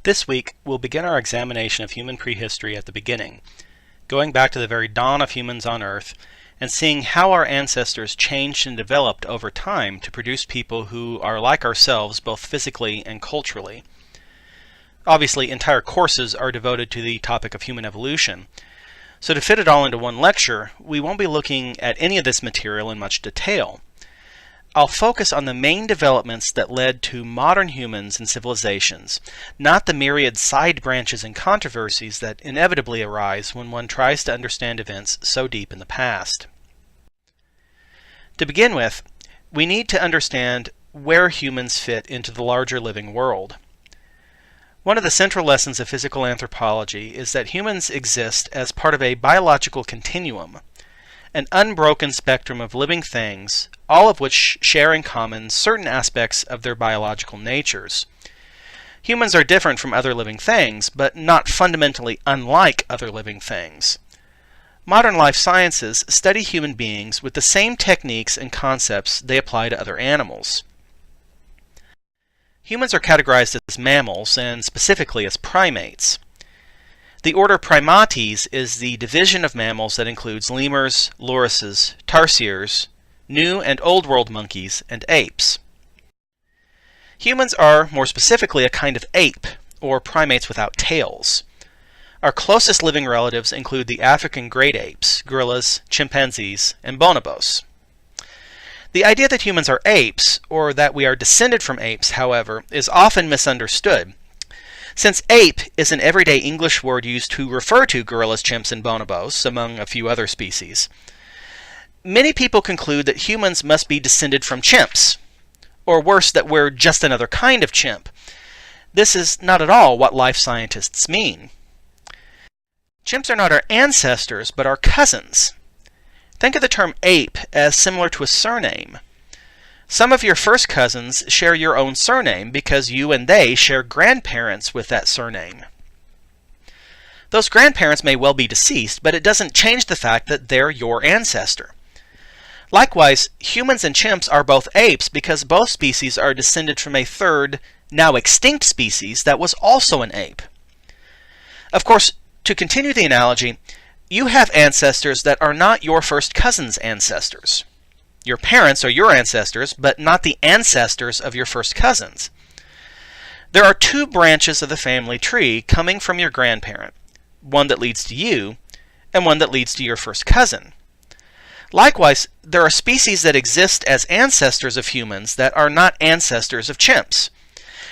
This week, we'll begin our examination of human prehistory at the beginning, going back to the very dawn of humans on Earth, and seeing how our ancestors changed and developed over time to produce people who are like ourselves both physically and culturally. Obviously, entire courses are devoted to the topic of human evolution, so to fit it all into one lecture, we won't be looking at any of this material in much detail. I'll focus on the main developments that led to modern humans and civilizations, not the myriad side branches and controversies that inevitably arise when one tries to understand events so deep in the past. To begin with, we need to understand where humans fit into the larger living world. One of the central lessons of physical anthropology is that humans exist as part of a biological continuum, an unbroken spectrum of living things, all of which share in common certain aspects of their biological natures. Humans are different from other living things, but not fundamentally unlike other living things. Modern life sciences study human beings with the same techniques and concepts they apply to other animals. Humans are categorized as mammals, and specifically as primates. The order Primates is the division of mammals that includes lemurs, lorises, tarsiers, New and Old World monkeys, and apes. Humans are, more specifically, a kind of ape, or primates without tails. Our closest living relatives include the African great apes, gorillas, chimpanzees, and bonobos. The idea that humans are apes, or that we are descended from apes, however, is often misunderstood. Since ape is an everyday English word used to refer to gorillas, chimps, and bonobos, among a few other species, many people conclude that humans must be descended from chimps, or worse, that we're just another kind of chimp. This is not at all what life scientists mean. Chimps are not our ancestors, but our cousins. Think of the term ape as similar to a surname. Some of your first cousins share your own surname because you and they share grandparents with that surname. Those grandparents may well be deceased, but it doesn't change the fact that they're your ancestor. Likewise, humans and chimps are both apes because both species are descended from a third, now extinct species that was also an ape. Of course, to continue the analogy, you have ancestors that are not your first cousin's ancestors. Your parents are your ancestors, but not the ancestors of your first cousins. There are two branches of the family tree coming from your grandparent, one that leads to you, and one that leads to your first cousin. Likewise, there are species that exist as ancestors of humans that are not ancestors of chimps.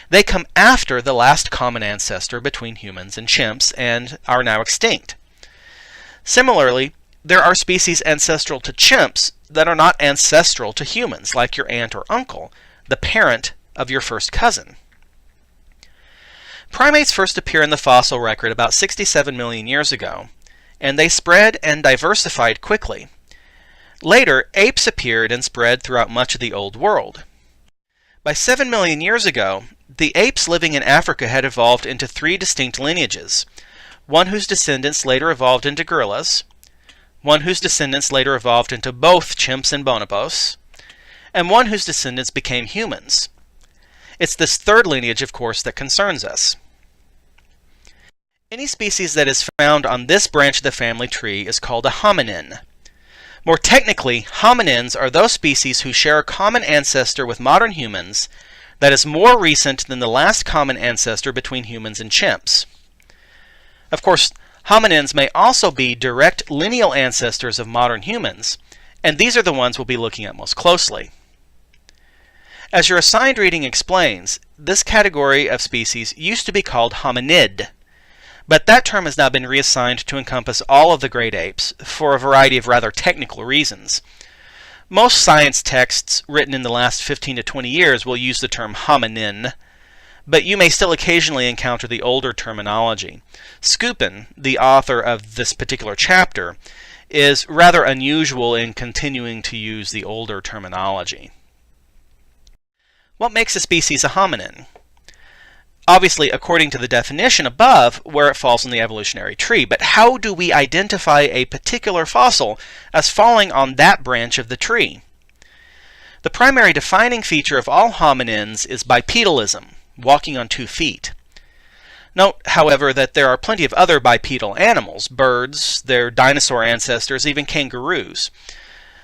They come after the last common ancestor between humans and chimps and are now extinct. Similarly, there are species ancestral to chimps that are not ancestral to humans, like your aunt or uncle, the parent of your first cousin. Primates first appear in the fossil record about 67 million years ago, and they spread and diversified quickly. Later, apes appeared and spread throughout much of the Old World. By 7 million years ago, the apes living in Africa had evolved into three distinct lineages, one whose descendants later evolved into gorillas, one whose descendants later evolved into both chimps and bonobos, and one whose descendants became humans. It's this third lineage, of course, that concerns us. Any species that is found on this branch of the family tree is called a hominin. More technically, hominins are those species who share a common ancestor with modern humans that is more recent than the last common ancestor between humans and chimps. Of course, hominins may also be direct lineal ancestors of modern humans, and these are the ones we'll be looking at most closely. As your assigned reading explains, this category of species used to be called hominid, but that term has now been reassigned to encompass all of the great apes for a variety of rather technical reasons. Most science texts written in the last 15 to 20 years will use the term hominin, but you may still occasionally encounter the older terminology. Skupin, the author of this particular chapter, is rather unusual in continuing to use the older terminology. What makes a species a hominin? Obviously, according to the definition above, where it falls in the evolutionary tree, but how do we identify a particular fossil as falling on that branch of the tree? The primary defining feature of all hominins is bipedalism, walking on 2 feet. Note, however, that there are plenty of other bipedal animals, birds, their dinosaur ancestors, even kangaroos.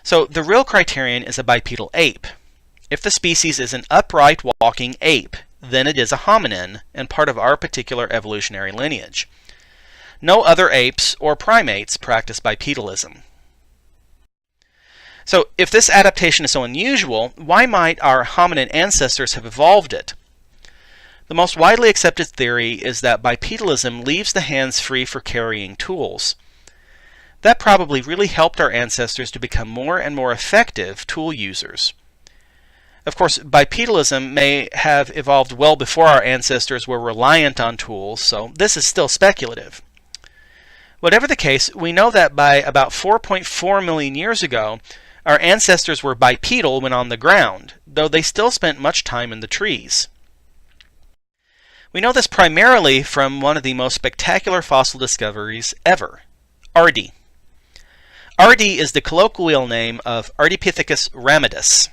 So the real criterion is a bipedal ape. If the species is an upright walking ape, then it is a hominin and part of our particular evolutionary lineage. No other apes or primates practice bipedalism. So if this adaptation is so unusual, why might our hominin ancestors have evolved it? The most widely accepted theory is that bipedalism leaves the hands free for carrying tools. That probably really helped our ancestors to become more and more effective tool users. Of course, bipedalism may have evolved well before our ancestors were reliant on tools, so this is still speculative. Whatever the case, we know that by about 4.4 million years ago, our ancestors were bipedal when on the ground, though they still spent much time in the trees. We know this primarily from one of the most spectacular fossil discoveries ever, Ardi. Ardi is the colloquial name of Ardipithecus ramidus,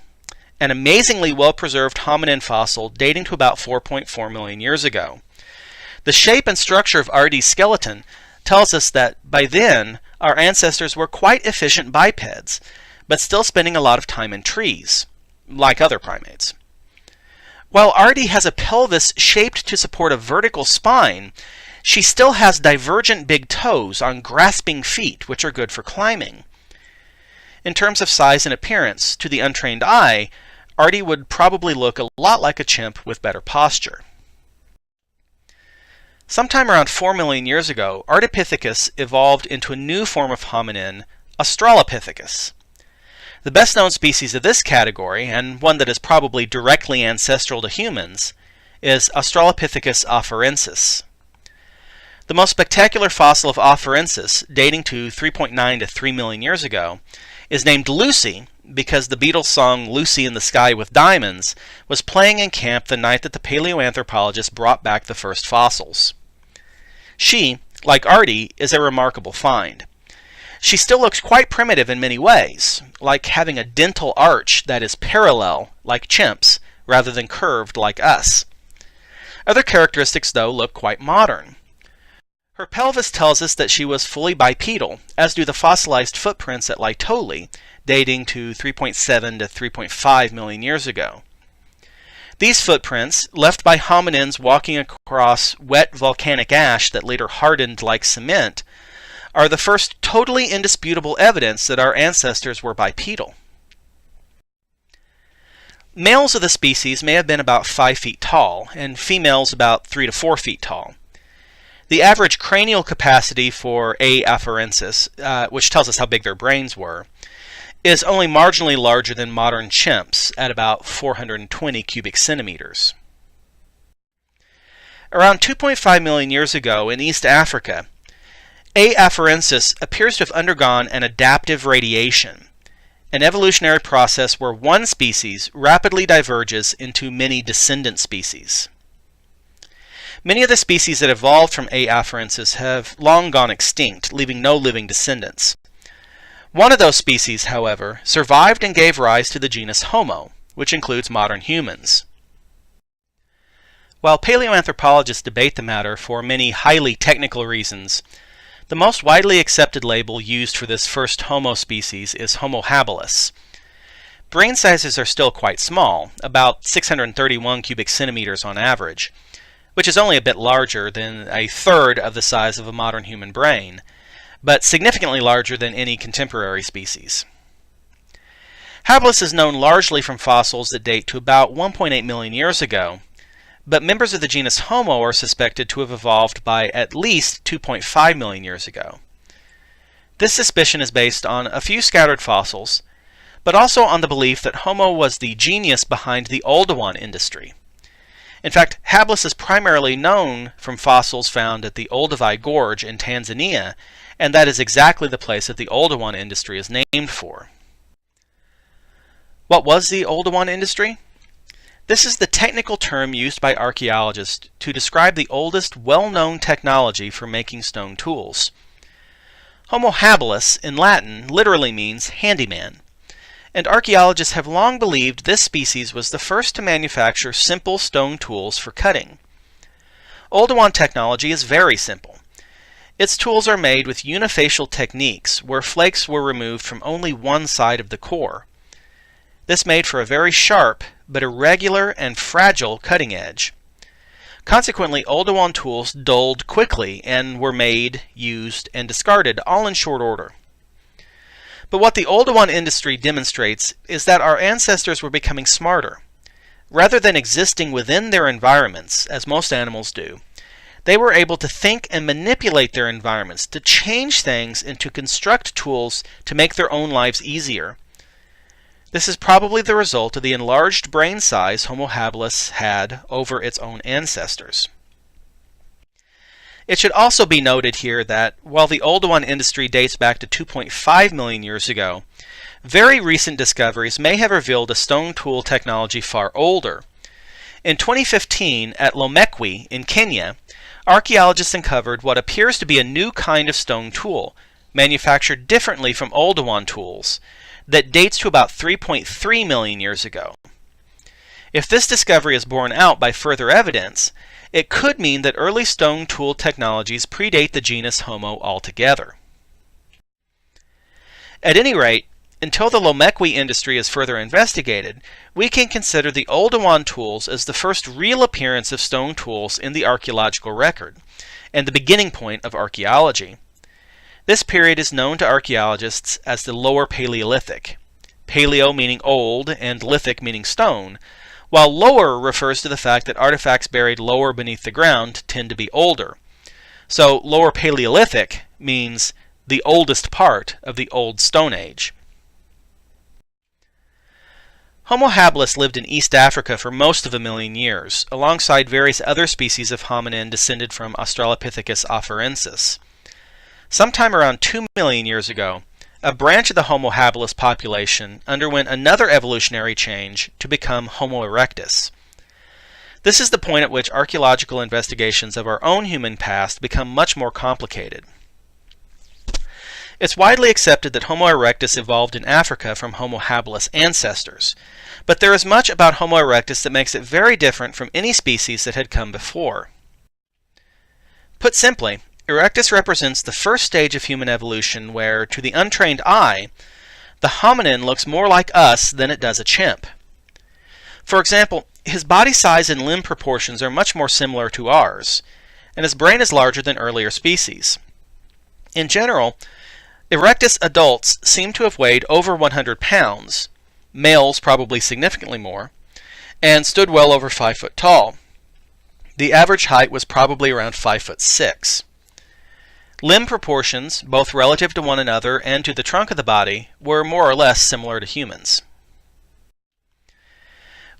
an amazingly well-preserved hominin fossil dating to about 4.4 million years ago. The shape and structure of Ardi's skeleton tells us that by then our ancestors were quite efficient bipeds, but still spending a lot of time in trees, like other primates. While Ardi has a pelvis shaped to support a vertical spine, she still has divergent big toes on grasping feet, which are good for climbing. In terms of size and appearance, to the untrained eye, Ardi would probably look a lot like a chimp with better posture. Sometime around 4 million years ago, Ardipithecus evolved into a new form of hominin, Australopithecus. The best known species of this category, and one that is probably directly ancestral to humans, is Australopithecus afarensis. The most spectacular fossil of Afarensis, dating to 3.9 to 3 million years ago, is named Lucy because the Beatles' song Lucy in the Sky with Diamonds was playing in camp the night that the paleoanthropologists brought back the first fossils. She, like Ardi, is a remarkable find. She still looks quite primitive in many ways, like having a dental arch that is parallel, like chimps, rather than curved like us. Other characteristics, though, look quite modern. Her pelvis tells us that she was fully bipedal, as do the fossilized footprints at Laetoli, dating to 3.7 to 3.5 million years ago. These footprints, left by hominins walking across wet volcanic ash that later hardened like cement, are the first totally indisputable evidence that our ancestors were bipedal. Males of the species may have been about 5 feet tall, and females about 3 to 4 feet tall. The average cranial capacity for A. afarensis, which tells us how big their brains were, is only marginally larger than modern chimps at about 420 cubic centimeters. Around 2.5 million years ago in East Africa, A. afarensis appears to have undergone an adaptive radiation, an evolutionary process where one species rapidly diverges into many descendant species. Many of the species that evolved from A. afarensis have long gone extinct, leaving no living descendants. One of those species, however, survived and gave rise to the genus Homo, which includes modern humans. While paleoanthropologists debate the matter for many highly technical reasons, the most widely accepted label used for this first Homo species is Homo habilis. Brain sizes are still quite small, about 631 cubic centimeters on average, which is only a bit larger than a third of the size of a modern human brain, but significantly larger than any contemporary species. Habilis is known largely from fossils that date to about 1.8 million years ago, but members of the genus Homo are suspected to have evolved by at least 2.5 million years ago. This suspicion is based on a few scattered fossils, but also on the belief that Homo was the genius behind the OLDOWAN industry. In fact, habilis is primarily known from fossils found at the Olduvai Gorge in Tanzania, and that is exactly the place that the OLDOWAN industry is named for. What was the OLDOWAN industry? This is the technical term used by archaeologists to describe the oldest well-known technology for making stone tools. Homo habilis in Latin literally means handyman, and archaeologists have long believed this species was the first to manufacture simple stone tools for cutting. OLDOWAN technology is very simple. Its tools are made with unifacial techniques where flakes were removed from only one side of the core. This made for a very sharp but irregular and fragile cutting edge. Consequently, OLDOWAN tools dulled quickly and were made, used, and discarded all in short order. But what the OLDOWAN industry demonstrates is that our ancestors were becoming smarter. Rather than existing within their environments, as most animals do, they were able to think and manipulate their environments, to change things and to construct tools to make their own lives easier. This is probably the result of the enlarged brain size Homo habilis had over its own ancestors. It should also be noted here that while the OLDOWAN industry dates back to 2.5 million years ago, very recent discoveries may have revealed a stone tool technology far older. In 2015, at Lomekwi in Kenya, archaeologists uncovered what appears to be a new kind of stone tool, manufactured differently from OLDOWAN tools, that dates to about 3.3 million years ago. If this discovery is borne out by further evidence, it could mean that early stone tool technologies predate the genus Homo altogether. At any rate, until the Lomekwi industry is further investigated, we can consider the OLDOWAN tools as the first real appearance of stone tools in the archaeological record, and the beginning point of archaeology. This period is known to archaeologists as the Lower Paleolithic, paleo meaning old and lithic meaning stone, while lower refers to the fact that artifacts buried lower beneath the ground tend to be older. So Lower Paleolithic means the oldest part of the Old Stone Age. Homo habilis lived in East Africa for most of a million years, alongside various other species of hominin descended from Australopithecus afarensis. Sometime around 2 million years ago, a branch of the Homo habilis population underwent another evolutionary change to become Homo erectus. This is the point at which archaeological investigations of our own human past become much more complicated. It's widely accepted that Homo erectus evolved in Africa from Homo habilis ancestors, but there is much about Homo erectus that makes it very different from any species that had come before. Put simply, Erectus represents the first stage of human evolution where, to the untrained eye, the hominin looks more like us than it does a chimp. For example, his body size and limb proportions are much more similar to ours, and his brain is larger than earlier species. In general, Erectus adults seem to have weighed over 100 pounds, males probably significantly more, and stood well over 5 foot tall. The average height was probably around 5 foot 6. Limb proportions, both relative to one another and to the trunk of the body, were more or less similar to humans.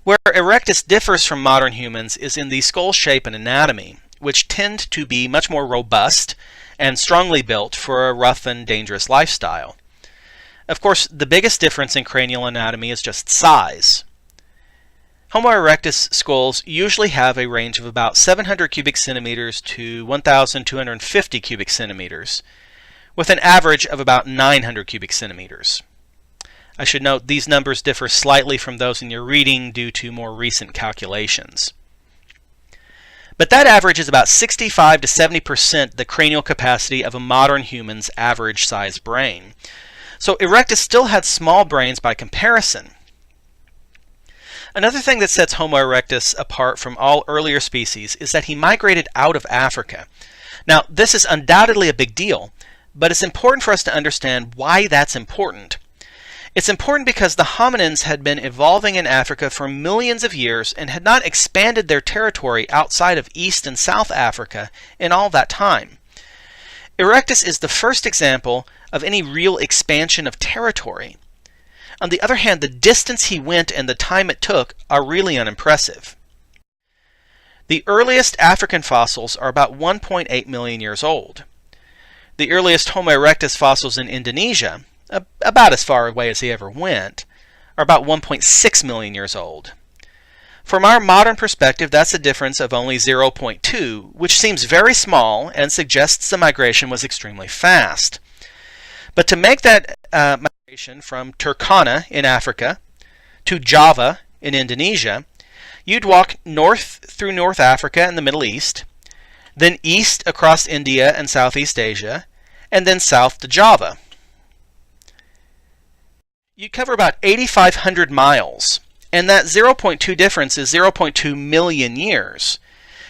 Where Erectus differs from modern humans is in the skull shape and anatomy, which tend to be much more robust and strongly built for a rough and dangerous lifestyle. Of course, the biggest difference in cranial anatomy is just size. Homo erectus skulls usually have a range of about 700 cubic centimeters to 1,250 cubic centimeters, with an average of about 900 cubic centimeters. I should note these numbers differ slightly from those in your reading due to more recent calculations. But that average is about 65 to 70% the cranial capacity of a modern human's average size brain. So Erectus still had small brains by comparison. Another thing that sets Homo erectus apart from all earlier species is that he migrated out of Africa. Now, this is undoubtedly a big deal, but it's important for us to understand why that's important. It's important because the hominins had been evolving in Africa for millions of years and had not expanded their territory outside of East and South Africa in all that time. Erectus is the first example of any real expansion of territory. On the other hand, the distance he went and the time it took are really unimpressive. The earliest African fossils are about 1.8 million years old. The earliest Homo erectus fossils in Indonesia, about as far away as he ever went, are about 1.6 million years old. From our modern perspective, that's a difference of only 0.2, which seems very small and suggests the migration was extremely fast. But to make that migration from Turkana in Africa to Java in Indonesia, you'd walk north through North Africa and the Middle East. then east across India and Southeast Asia, and then south to Java. You cover about 8,500 miles, and that 0.2 difference is 0.2 million years.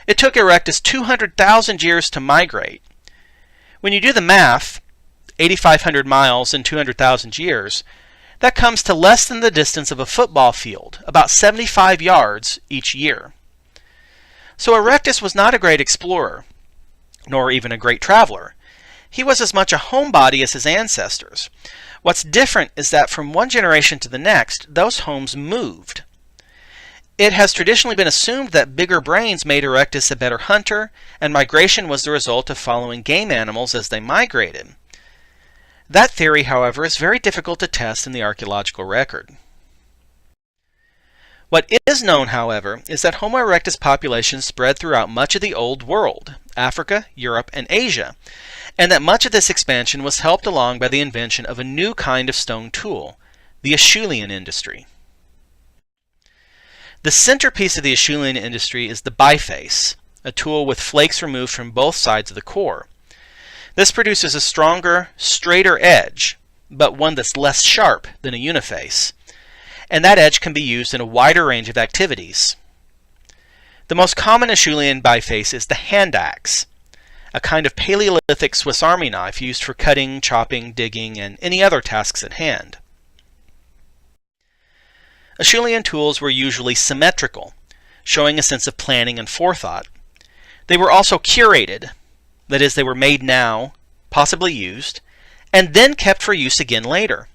It took Erectus 200,000 years to migrate. When you do the math, 8,500 miles in 200,000 years, that comes to less than the distance of a football field, about 75 yards each year. So Erectus was not a great explorer, nor even a great traveler. He was as much a homebody as his ancestors. What's different is that from one generation to the next, those homes moved. It has traditionally been assumed that bigger brains made Erectus a better hunter, and migration was the result of following game animals as they migrated. That theory, however, is very difficult to test in the archaeological record. What is known, however, is that Homo erectus populations spread throughout much of the Old World, Africa, Europe, and Asia, and that much of this expansion was helped along by the invention of a new kind of stone tool, the ACHEULIAN industry. The centerpiece of the ACHEULIAN industry is the BIFACE, a tool with flakes removed from both sides of the core. This produces a stronger, straighter edge, but one that's less sharp than a uniface, and that edge can be used in a wider range of activities. The most common ACHEULIAN biface is the hand axe, a kind of Paleolithic Swiss Army knife used for cutting, chopping, digging, and any other tasks at hand. ACHEULIAN tools were usually symmetrical, showing a sense of planning and forethought. They were also curated, that is, they were made now, possibly used, and then kept for use again later.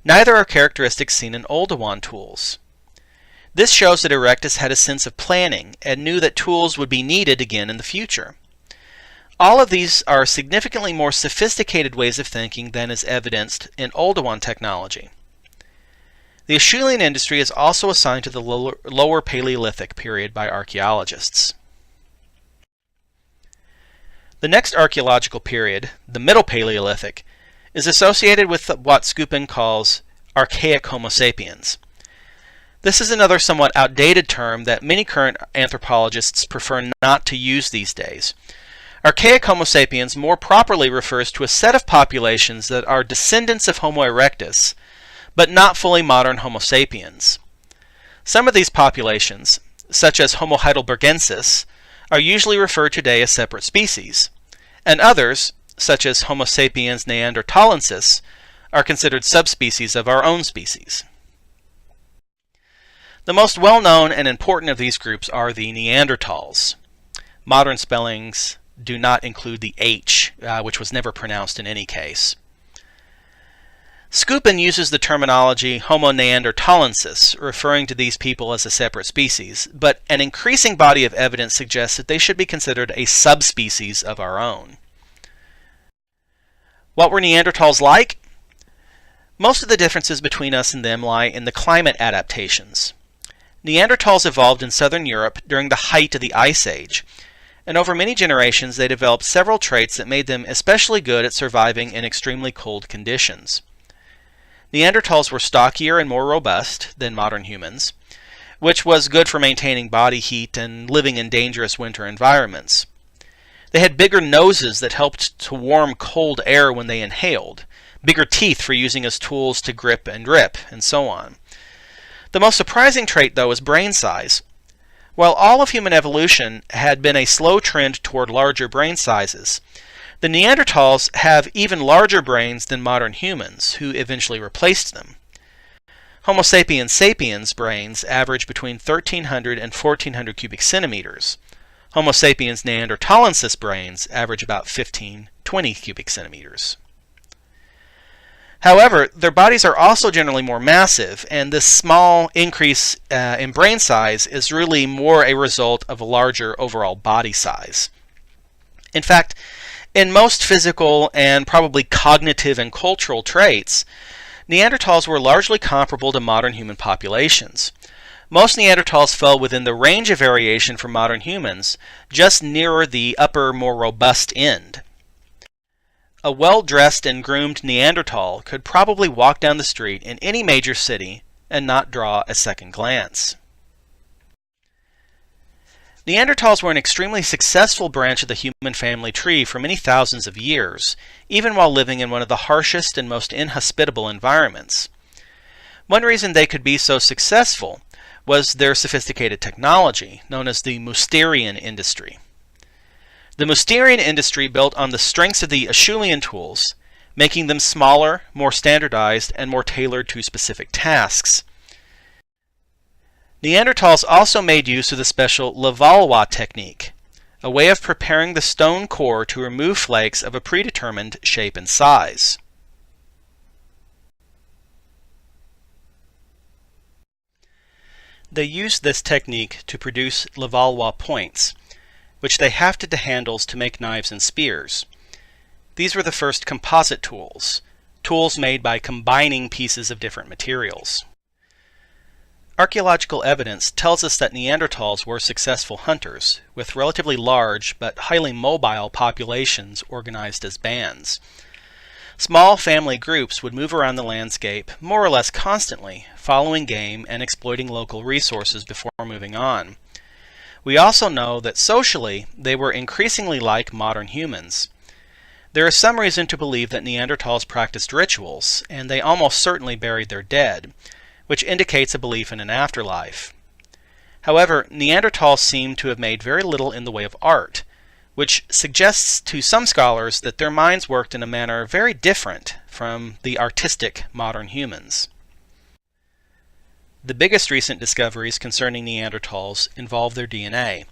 Neither are characteristics seen in OLDOWAN tools. This shows that Erectus had a sense of planning and knew that tools would be needed again in the future. All of these are significantly more sophisticated ways of thinking than is evidenced in OLDOWAN technology. The ACHEULIAN industry is also assigned to the lower Paleolithic period by archaeologists. The next archaeological period, the Middle Paleolithic, is associated with what Skupin calls archaic Homo sapiens. This is another somewhat outdated term that many current anthropologists prefer not to use these days. Archaic Homo sapiens more properly refers to a set of populations that are descendants of Homo erectus, but not fully modern Homo sapiens. Some of these populations, such as Homo heidelbergensis, are usually referred today as separate species, and others, such as Homo sapiens neanderthalensis, are considered subspecies of our own species. The most well-known and important of these groups are the Neanderthals. Modern spellings do not include the H, which was never pronounced in any case. Skupin uses the terminology Homo neanderthalensis, referring to these people as a separate species, but an increasing body of evidence suggests that they should be considered a subspecies of our own. What were Neanderthals like? Most of the differences between us and them lie in the climate adaptations. Neanderthals evolved in southern Europe during the height of the Ice Age, and over many generations they developed several traits that made them especially good at surviving in extremely cold conditions. Neanderthals were stockier and more robust than modern humans, which was good for maintaining body heat and living in dangerous winter environments. They had bigger noses that helped to warm cold air when they inhaled, bigger teeth for using as tools to grip and rip, and so on. The most surprising trait, though, is brain size. While all of human evolution had been a slow trend toward larger brain sizes, the Neanderthals have even larger brains than modern humans, who eventually replaced them. Homo sapiens sapiens brains average between 1,300 and 1,400 cubic centimeters. Homo sapiens neanderthalensis brains average about 20 cubic centimeters. However, their bodies are also generally more massive, and this small increase in brain size is really more a result of a larger overall body size. In fact, in most physical and probably cognitive and cultural traits, Neanderthals were largely comparable to modern human populations. Most Neanderthals fell within the range of variation from modern humans, just nearer the upper, more robust end. A well-dressed and groomed Neanderthal could probably walk down the street in any major city and not draw a second glance. Neanderthals were an extremely successful branch of the human family tree for many thousands of years, even while living in one of the harshest and most inhospitable environments. One reason they could be so successful was their sophisticated technology, known as the MOUSTERIAN industry. The MOUSTERIAN industry built on the strengths of the ACHEULIAN tools, making them smaller, more standardized, and more tailored to specific tasks. Neanderthals also made use of the special LEVALLOIS technique, a way of preparing the stone core to remove flakes of a predetermined shape and size. They used this technique to produce LEVALLOIS points, which they hafted to handles to make knives and spears. These were the first composite tools, tools made by combining pieces of different materials. Archaeological evidence tells us that Neanderthals were successful hunters, with relatively large but highly mobile populations organized as bands. Small family groups would move around the landscape more or less constantly, following game and exploiting local resources before moving on. We also know that socially they were increasingly like modern humans. There is some reason to believe that Neanderthals practiced rituals, and they almost certainly buried their dead, which indicates a belief in an afterlife. However, Neanderthals seem to have made very little in the way of art, which suggests to some scholars that their minds worked in a manner very different from the artistic modern humans. The biggest recent discoveries concerning Neanderthals involve their DNA.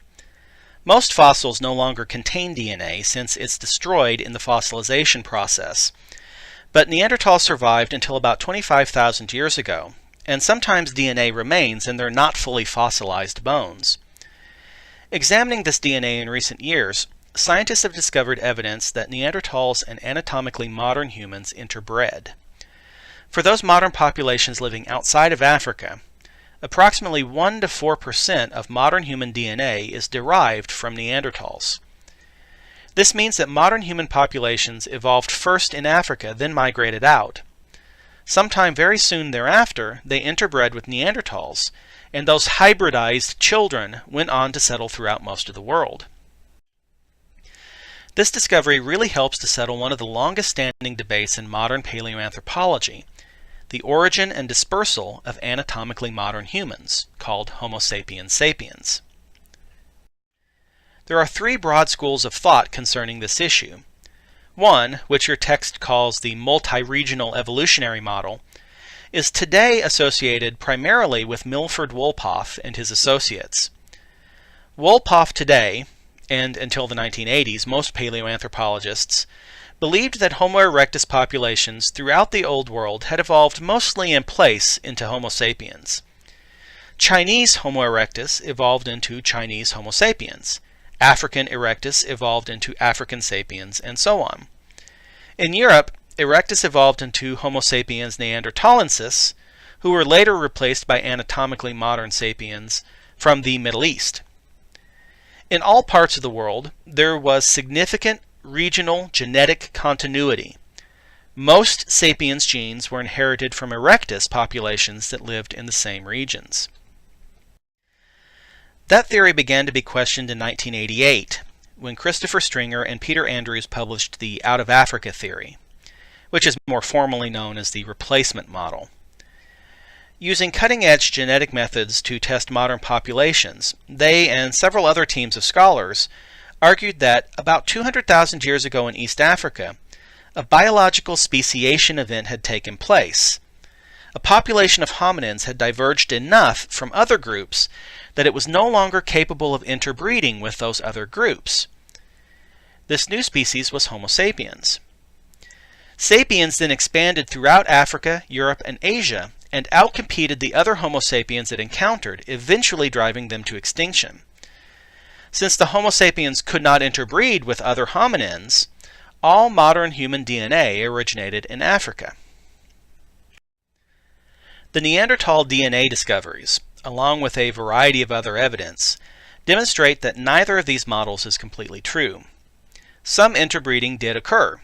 Most fossils no longer contain DNA since it's destroyed in the fossilization process, but Neanderthals survived until about 25,000 years ago, and sometimes DNA remains in their not fully fossilized bones. Examining this DNA in recent years, scientists have discovered evidence that Neanderthals and anatomically modern humans interbred. For those modern populations living outside of Africa, approximately 1 to 4% of modern human DNA is derived from Neanderthals. This means that modern human populations evolved first in Africa, then migrated out. Sometime very soon thereafter, they interbred with Neanderthals, and those hybridized children went on to settle throughout most of the world. This discovery really helps to settle one of the longest-standing debates in modern paleoanthropology, the origin and dispersal of anatomically modern humans, called Homo sapiens sapiens. There are three broad schools of thought concerning this issue. One, which your text calls the multiregional evolutionary model, is today associated primarily with Milford Wolpoff and his associates. Wolpoff today, and until the 1980s, most paleoanthropologists, believed that Homo erectus populations throughout the Old World had evolved mostly in place into Homo sapiens. Chinese Homo erectus evolved into Chinese Homo sapiens. African erectus evolved into African sapiens, and so on. In Europe, erectus evolved into Homo sapiens neanderthalensis, who were later replaced by anatomically modern sapiens from the Middle East. In all parts of the world, there was significant regional genetic continuity. Most sapiens genes were inherited from erectus populations that lived in the same regions. That theory began to be questioned in 1988, when Christopher Stringer and Peter Andrews published the Out of Africa theory, which is more formally known as the replacement model. Using cutting-edge genetic methods to test modern populations, they and several other teams of scholars argued that about 200,000 years ago in East Africa, a biological speciation event had taken place. A population of hominins had diverged enough from other groups that it was no longer capable of interbreeding with those other groups. This new species was Homo sapiens. Sapiens then expanded throughout Africa, Europe, and Asia, and outcompeted the other Homo sapiens it encountered, eventually driving them to extinction. Since the Homo sapiens could not interbreed with other hominins, all modern human DNA originated in Africa. The Neanderthal DNA discoveries, along with a variety of other evidence, demonstrate that neither of these models is completely true. Some interbreeding did occur,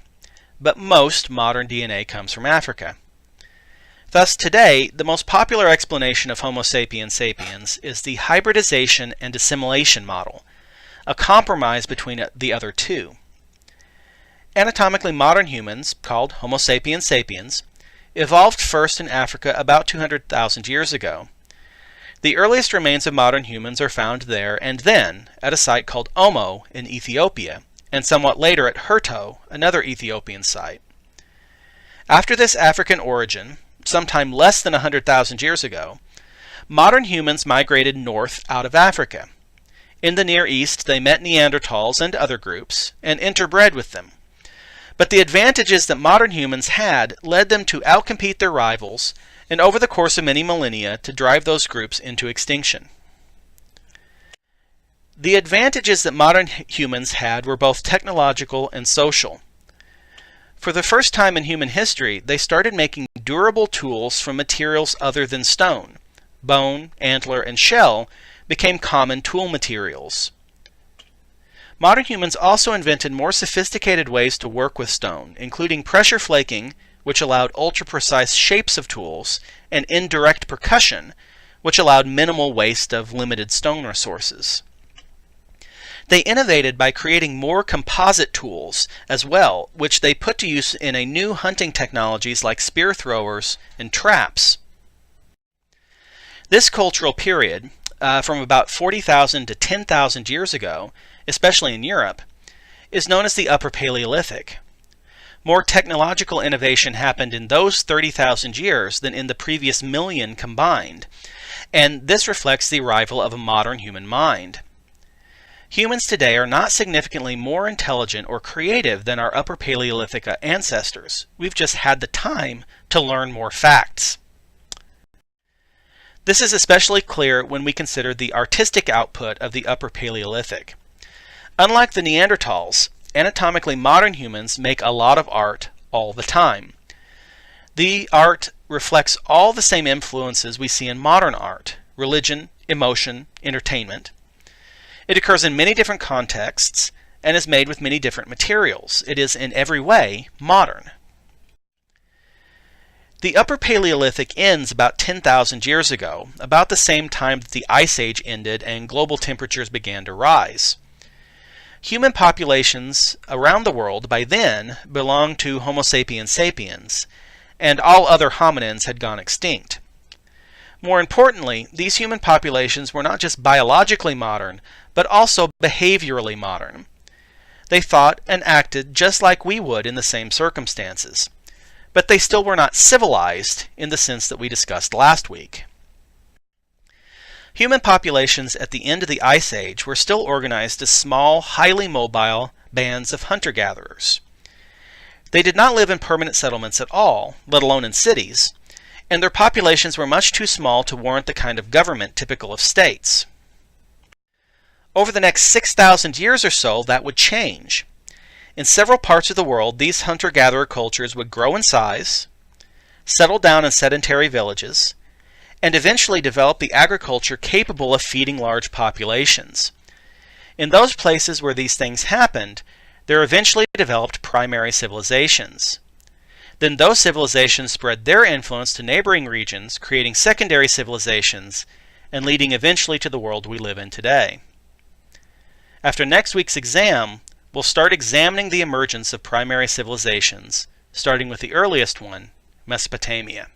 but most modern DNA comes from Africa. Thus, today, the most popular explanation of Homo sapiens sapiens is the hybridization and assimilation model, a compromise between the other two. Anatomically modern humans, called Homo sapiens sapiens, evolved first in Africa about 200,000 years ago. The earliest remains of modern humans are found there and then at a site called Omo in Ethiopia, and somewhat later at Herto, another Ethiopian site. After this African origin, sometime less than 100,000 years ago, modern humans migrated north out of Africa. In the Near East, they met Neanderthals and other groups and interbred with them. But the advantages that modern humans had led them to outcompete their rivals and over the course of many millennia to drive those groups into extinction. The advantages that modern humans had were both technological and social. For the first time in human history, they started making durable tools from materials other than stone. Bone, antler, and shell became common tool materials. Modern humans also invented more sophisticated ways to work with stone, including pressure flaking, which allowed ultra-precise shapes of tools, and indirect percussion, which allowed minimal waste of limited stone resources. They innovated by creating more composite tools as well, which they put to use in a new hunting technologies like spear throwers and traps. This cultural period, from about 40,000 to 10,000 years ago, especially in Europe, is known as the Upper Paleolithic. More technological innovation happened in those 30,000 years than in the previous million combined, and this reflects the arrival of a modern human mind. Humans today are not significantly more intelligent or creative than our Upper Paleolithic ancestors. We've just had the time to learn more facts. This is especially clear when we consider the artistic output of the Upper Paleolithic. Unlike the Neanderthals, anatomically modern humans make a lot of art all the time. The art reflects all the same influences we see in modern art: religion, emotion, entertainment. It occurs in many different contexts and is made with many different materials. It is in every way modern. The Upper Paleolithic ends about 10,000 years ago, about the same time that the Ice Age ended and global temperatures began to rise. Human populations around the world by then belonged to Homo sapiens sapiens, and all other hominins had gone extinct. More importantly, these human populations were not just biologically modern, but also behaviorally modern. They thought and acted just like we would in the same circumstances, but they still were not civilized in the sense that we discussed last week. Human populations at the end of the Ice Age were still organized as small, highly mobile bands of hunter-gatherers. They did not live in permanent settlements at all, let alone in cities, and their populations were much too small to warrant the kind of government typical of states. Over the next 6,000 years or so, that would change. In several parts of the world, these hunter-gatherer cultures would grow in size, settle down in sedentary villages, and eventually develop the agriculture capable of feeding large populations. In those places where these things happened, there eventually developed primary civilizations. Then those civilizations spread their influence to neighboring regions, creating secondary civilizations, and leading eventually to the world we live in today. After next week's exam, we'll start examining the emergence of primary civilizations, starting with the earliest one, Mesopotamia.